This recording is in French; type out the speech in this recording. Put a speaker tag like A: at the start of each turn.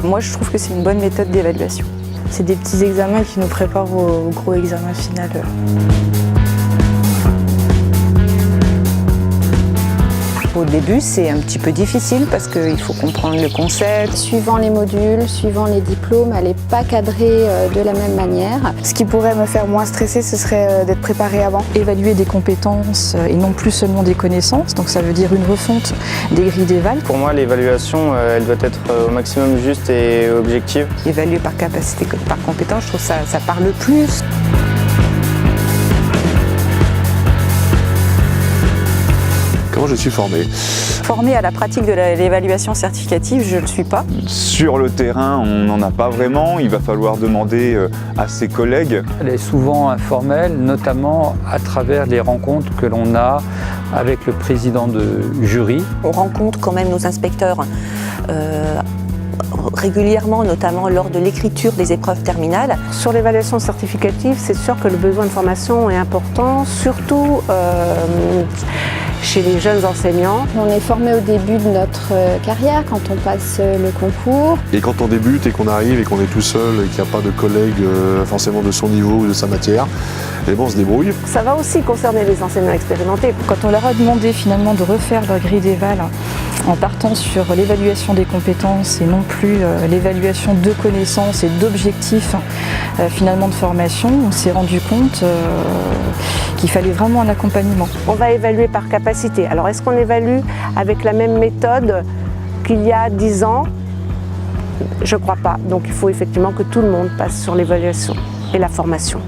A: Moi, je trouve que c'est une bonne méthode d'évaluation. C'est des petits examens qui nous préparent au gros examen final.
B: Au début, c'est un petit peu difficile parce qu'il faut comprendre le concept.
C: Suivant les modules, suivant les diplômes, elle n'est pas cadrée de la même manière.
A: Ce qui pourrait me faire moins stresser, ce serait d'être préparée avant. Évaluer des compétences et non plus seulement des connaissances, donc ça veut dire une refonte des grilles d'éval.
D: Pour moi, l'évaluation, elle doit être au maximum juste et objective.
B: Évaluer par capacité que par compétence, je trouve ça parle plus.
E: Comment je suis formé?
A: Formée à la pratique de l'évaluation certificative, je ne le suis pas.
F: Sur le terrain, on n'en a pas vraiment. Il va falloir demander à ses collègues.
G: Elle est souvent informelle, notamment à travers les rencontres que l'on a avec le président de jury.
H: On rencontre quand même nos inspecteurs régulièrement, notamment lors de l'écriture des épreuves terminales.
I: Sur l'évaluation certificative, c'est sûr que le besoin de formation est important, surtout chez les jeunes enseignants.
C: On est formé au début de notre carrière quand on passe le concours.
E: Et quand on débute et qu'on arrive et qu'on est tout seul et qu'il n'y a pas de collègues forcément de son niveau ou de sa matière, et bon, on se débrouille.
I: Ça va aussi concerner les enseignants expérimentés.
A: Quand on leur a demandé finalement de refaire leur grille d'éval en partant sur l'évaluation des compétences et non plus l'évaluation de connaissances et d'objectifs finalement de formation, on s'est rendu compte qu'il fallait vraiment un accompagnement.
I: On va évaluer par capacité. Alors est-ce qu'on évalue avec la même méthode qu'il y a 10 ans? Je ne crois pas. Donc il faut effectivement que tout le monde passe sur l'évaluation et la formation.